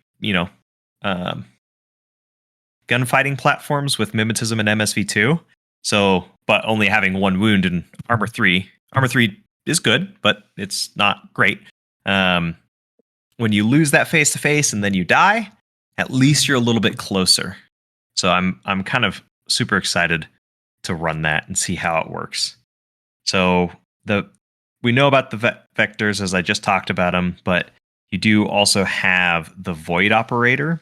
gunfighting platforms with mimetism and MSV2. So, but only having 1 wound in armor 3. Armor 3 is good, but it's not great. When you lose that face-to-face and then you die, at least you're a little bit closer. So I'm kind of super excited to run that and see how it works. So we know about the vectors as I just talked about them, but you do also have the void operator,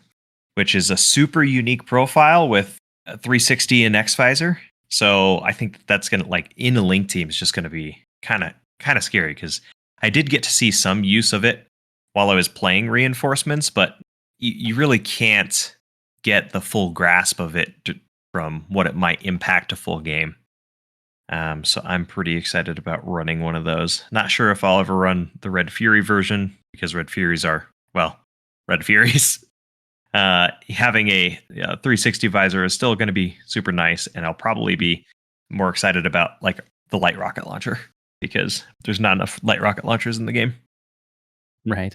which is a super unique profile with a 360 and X visor. So I think that's gonna, like, in a link team is just gonna be kind of scary, because I did get to see some use of it while I was playing reinforcements, but you really can't get the full grasp of it from what it might impact a full game. So I'm pretty excited about running one of those. Not sure if I'll ever run the Red Fury version, because Red Furies are, well, Red Furies. Having a 360 visor is still going to be super nice, and I'll probably be more excited about, like, the light rocket launcher, because there's not enough light rocket launchers in the game. Right.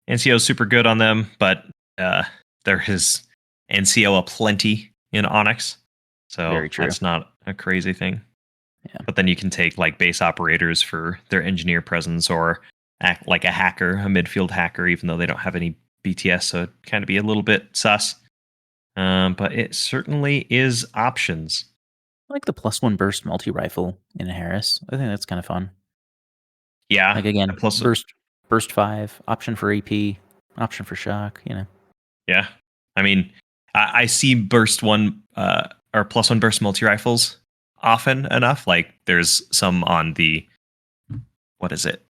NCO is super good on them, but there is NCO aplenty in Onyx, so Very true. that's not a crazy thing. Yeah. But then you can take, like, base operators for their engineer presence, or act like a hacker, a midfield hacker, even though they don't have any BTS, so it kind of be a little bit sus. But it certainly is options. I like the +1 burst multi-rifle in Harris. I think that's kind of fun. Yeah. Like, again, Plus, burst 5, option for AP, option for shock, yeah. I mean, I see burst 1 or +1 burst multi-rifles often enough. Like, there's some on the, what is it?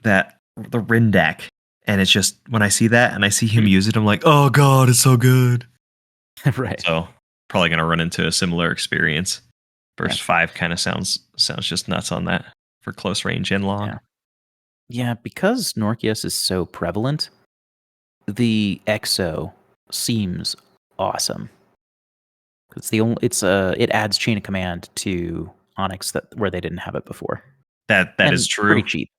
The Rindak. And it's just, when I see that and I see him use it, I'm like, oh god, it's so good. Right. So probably going to run into a similar experience. Burst 5 kind of sounds just nuts on that for close range and long. Yeah, because Norkius is so prevalent, the EXO seems awesome. It adds chain of command to Onyx where they didn't have it before. That is true. Pretty cheap.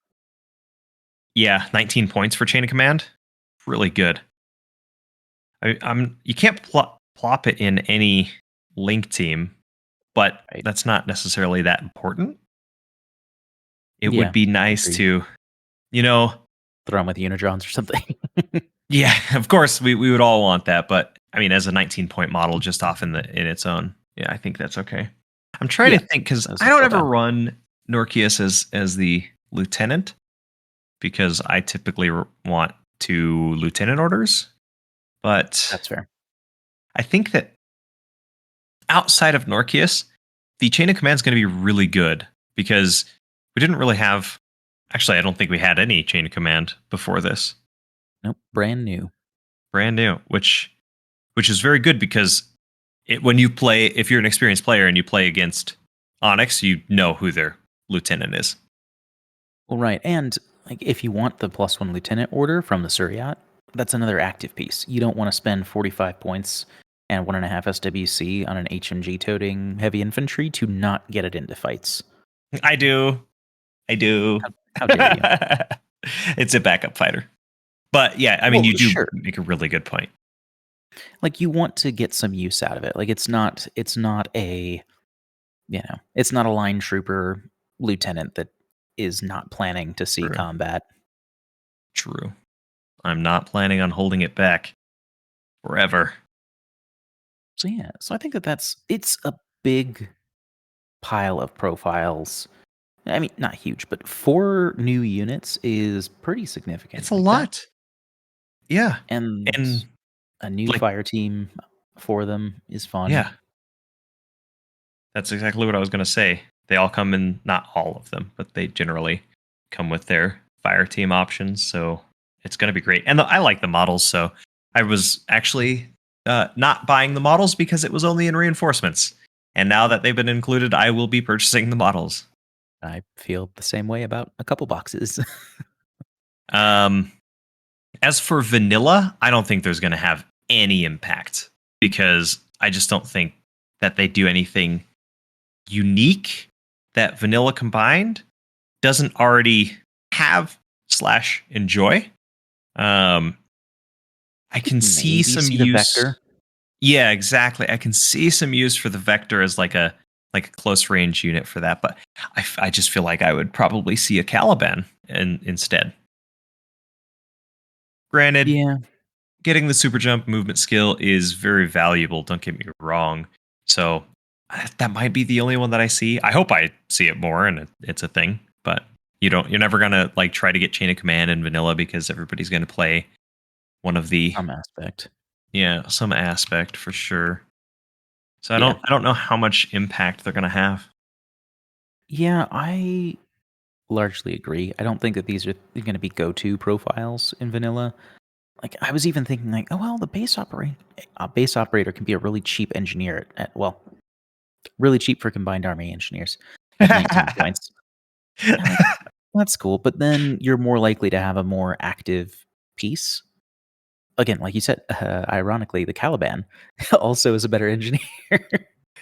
Yeah, 19 points for chain of command, really good. You can't plop it in any link team, but that's not necessarily that important. It would be nice to, throw them with Unidrons or something. Yeah, of course we would all want that, but I mean, as a 19-point model just off in its own, yeah, I think that's okay. I'm trying to think, because I don't ever run Norkius as the lieutenant, because I typically want 2 lieutenant orders. But that's fair. I think that outside of Norkius, the chain of command is going to be really good, because we didn't really have. Actually, I don't think we had any chain of command before this. Nope, brand new, which is very good, because when you play, if you're an experienced player and you play against Onyx, you know who their lieutenant is. Well, right, and like, if you want the +1 lieutenant order from the Suryat, that's another active piece. You don't want to spend 45 points and 1.5 SWC on an HMG toting heavy infantry to not get it into fights. I do. How dare you? It's a backup fighter. But yeah, I mean, you do make a really good point. Like, you want to get some use out of it. Like, it's not a, it's not a line trooper lieutenant that is not planning to see combat. True. I'm not planning on holding it back forever. So yeah, I think it's a big pile of profiles. I mean, not huge, but 4 new units is pretty significant. It's a lot. Yeah. And a new fire team for them is fun. Yeah. That's exactly what I was going to say. They all come in, not all of them, but they generally come with their fire team options. So it's going to be great. And I like the models. So I was actually not buying the models because it was only in reinforcements. And now that they've been included, I will be purchasing the models. I feel the same way about a couple boxes. As for vanilla, I don't think there's going to have any impact, because I just don't think that they do anything unique that vanilla combined doesn't already have / enjoy. I can see some use. Vector. Yeah, exactly. I can see some use for the Vector as like a close range unit for that, but I just feel like I would probably see a Caliban instead. Granted, getting the super jump movement skill is very valuable. Don't get me wrong. So that might be the only one that I see. I hope I see it more, and it's a thing. But you're never gonna like try to get chain of command in vanilla because everybody's gonna play one of the Some aspect. Yeah, some aspect for sure. So I Yeah. don't know how much impact they're gonna have. Yeah, I largely agree. I don't think that these are going to be go-to profiles in vanilla. Like I was even thinking, like, oh well, the base operator can be a really cheap engineer well, really cheap for combined army engineers at 19 points. And like that's cool, but then you're more likely to have a more active piece. Again, like you said, ironically, the Caliban also is a better engineer.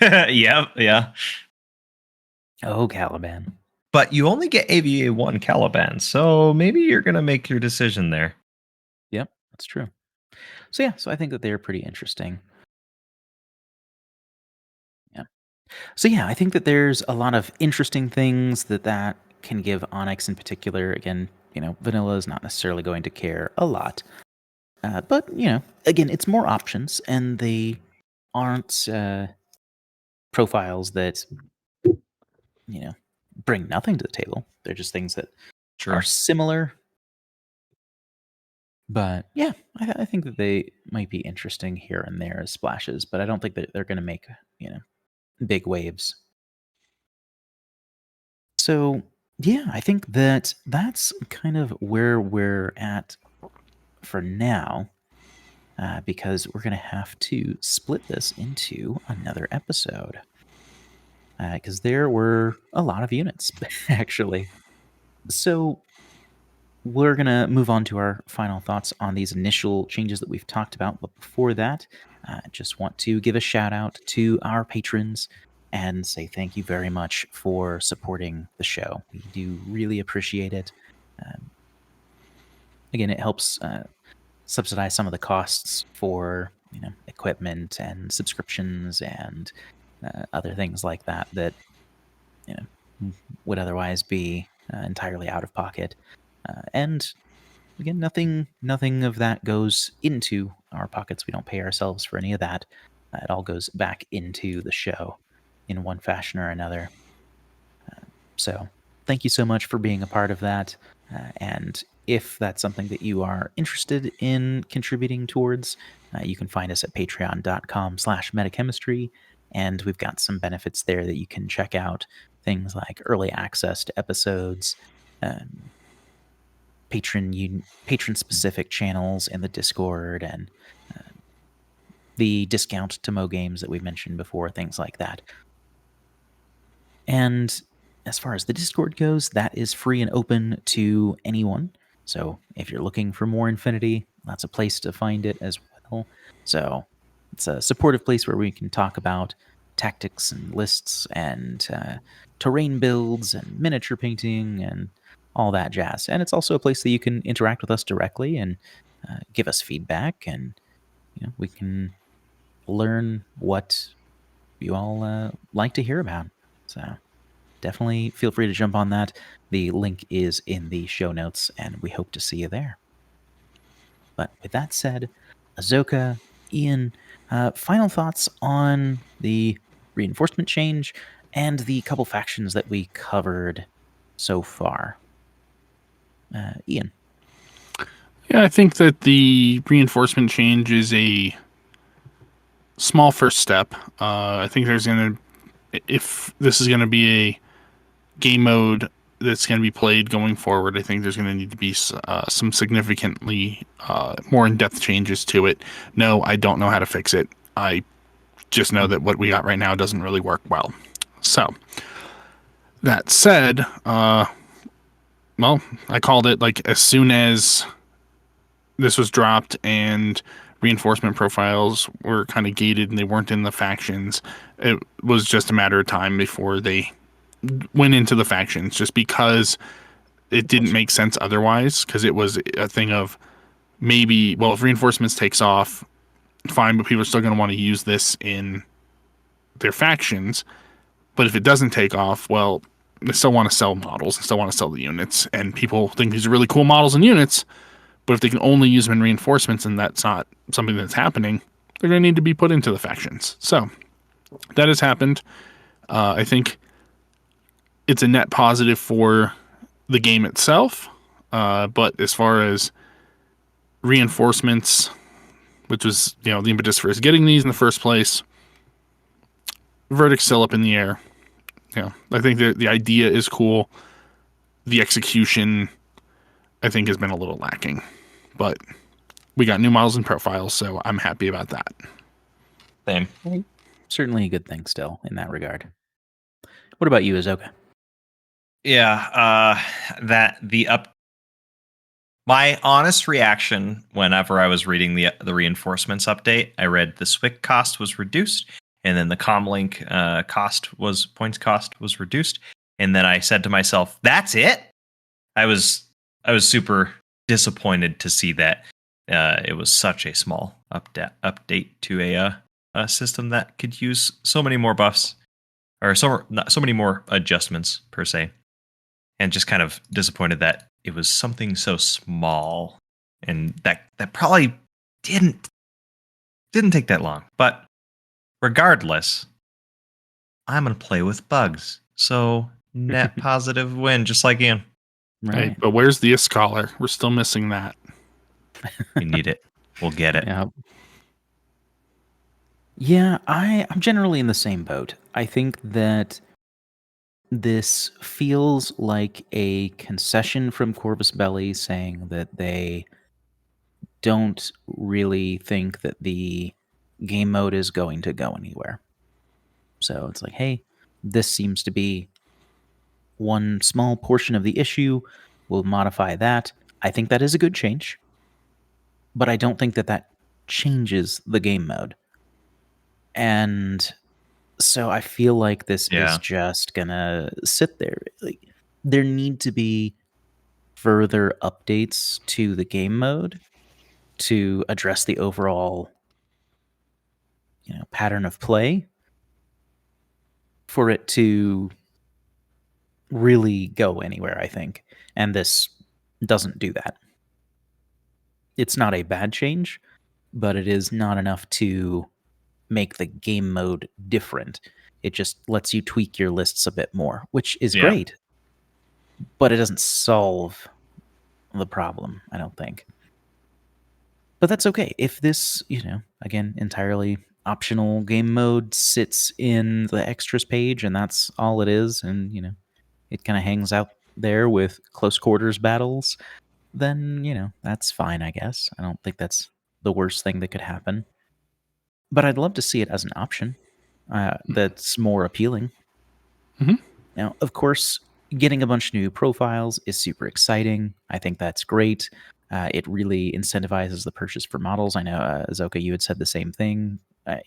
Yeah. Oh, Caliban. But you only get AVA 1 Caliban, so maybe you're gonna make your decision there. Yep, that's true. So yeah, so I think that they're pretty interesting. Yeah. So yeah, I think that there's a lot of interesting things that can give Onyx in particular. Again, vanilla is not necessarily going to care a lot, but again, it's more options, and they aren't profiles that bring nothing to the table. They're just things that are similar. But yeah, I think that they might be interesting here and there as splashes, but I don't think that they're going to make big waves. So yeah, I think that that's kind of where we're at for now, because we're going to have to split this into another episode, because there were a lot of units actually. So we're going to move on to our final thoughts on these initial changes that we've talked about. But before that, I just want to give a shout out to our patrons and say thank you very much for supporting the show. We do really appreciate it. Again, it helps subsidize some of the costs for equipment and subscriptions and other things like that would otherwise be entirely out of pocket. And again, nothing of that goes into our pockets. We don't pay ourselves for any of that. It all goes back into the show in one fashion or another. So thank you so much for being a part of that. And if that's something that you are interested in contributing towards, you can find us at patreon.com/metachemistry. And we've got some benefits there that you can check out. Things like early access to episodes, patron-specific channels in the Discord, and the discount to Mo Games that we mentioned before, things like that. And as far as the Discord goes, that is free and open to anyone. So if you're looking for more Infinity, that's a place to find it as well. So it's a supportive place where we can talk about tactics and lists and terrain builds and miniature painting and all that jazz. And it's also a place that you can interact with us directly and give us feedback, and we can learn what you all like to hear about. So definitely feel free to jump on that. The link is in the show notes, and we hope to see you there. But with that said, Azoka, Ian, final thoughts on the reinforcement change and the couple factions that we covered so far. Ian. Yeah, I think that the reinforcement change is a small first step. I think if this is going to be a game mode that's going to be played going forward, I think there's going to need to be some significantly more in-depth changes to it. No, I don't know how to fix it. I just know that what we got right now doesn't really work well. So, that said, well, I called it like as soon as this was dropped and reinforcement profiles were kind of gated and they weren't in the factions. It was just a matter of time before they went into the factions, just because it didn't make sense otherwise, because it was a thing of maybe, well, if reinforcements takes off, fine, but people are still going to want to use this in their factions. But if it doesn't take off, well, they still want to sell models and still want to sell the units, and people think these are really cool models and units, But if they can only use them in reinforcements and that's not something that's happening, they're going to need to be put into the factions. So that has happened. I think it's a net positive for the game itself. But as far as reinforcements, which was, the impetus for us getting these in the first place, verdict's still up in the air. I think the idea is cool. The execution, I think, has been a little lacking. But we got new models and profiles, so I'm happy about that. Same. Certainly a good thing still in that regard. What about you, Azoka? Yeah, my honest reaction whenever I was reading the reinforcements update, I read the SWIC cost was reduced, and then the Commlink points cost was reduced, and then I said to myself, "That's it." I was super disappointed to see that it was such a small update to a system that could use so many more buffs, or so many more adjustments per se, and just kind of disappointed that it was something so small, and that probably didn't take that long. But regardless, I'm gonna play with bugs, so net positive win, just like Ian. Right. Hey, but where's the Scholar? We're still missing that. We need it. We'll get it. Yeah, I'm generally in the same boat. I think that this feels like a concession from Corvus Belli, saying that they don't really think that the game mode is going to go anywhere. So it's like, hey, this seems to be one small portion of the issue. We'll modify that. I think that is a good change, but I don't think that changes the game mode. And so I feel like this is just gonna sit there. Like, there need to be further updates to the game mode to address the overall, pattern of play for it to really go anywhere, I think. And this doesn't do that. It's not a bad change, but it is not enough to make the game mode different. It just lets you tweak your lists a bit more, which is great, but it doesn't solve the problem, I don't think. But that's okay. If this, again, entirely optional game mode sits in the extras page and that's all it is, and, it kind of hangs out there with close quarters battles, then, that's fine, I guess. I don't think that's the worst thing that could happen. But I'd love to see it as an option that's more appealing. Mm-hmm. Now, of course, getting a bunch of new profiles is super exciting. I think that's great. It really incentivizes the purchase for models. I know, Azoka, you had said the same thing.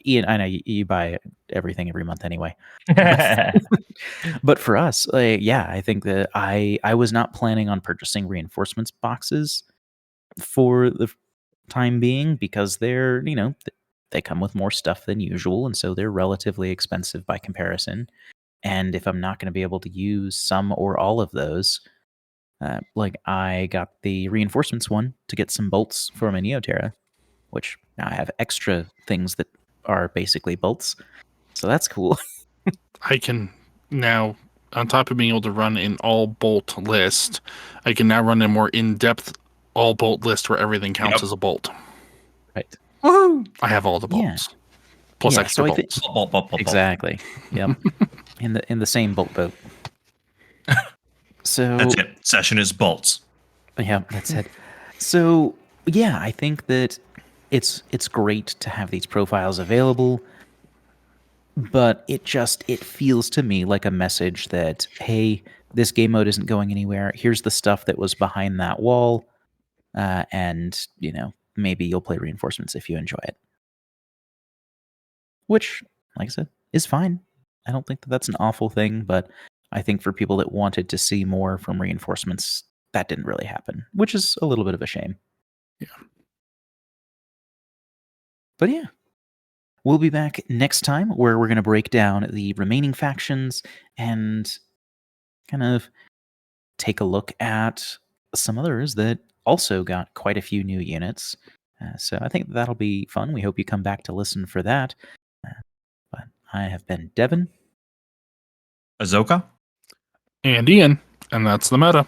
Ian, I know you buy everything every month anyway. But for us, I think that I was not planning on purchasing reinforcements boxes for the time being, because they're, they come with more stuff than usual, and so they're relatively expensive by comparison. And if I'm not going to be able to use some or all of those, I got the reinforcements one to get some bolts for my Neoterra, which now I have extra things that are basically bolts. So that's cool. I can now, on top of being able to run an all bolt list, I can now run a more in-depth all bolt list where everything counts as a bolt. Right. Woohoo! I have all the bolts. Plus extra so bolts. Bolt. Exactly. Yep. in the same bolt boat. So that's it. Session is bolts. Yeah, that's it. So yeah, I think that it's great to have these profiles available, but it feels to me like a message that, hey, this game mode isn't going anywhere. Here's the stuff that was behind that wall, and maybe you'll play reinforcements if you enjoy it. Which, like I said, is fine. I don't think that that's an awful thing, but I think for people that wanted to see more from reinforcements, that didn't really happen, which is a little bit of a shame. Yeah. But yeah, we'll be back next time where we're going to break down the remaining factions and kind of take a look at some others that also got quite a few new units. So I think that'll be fun. We hope you come back to listen for that. But I have been Devin. Azoka? And Ian, and that's the meta.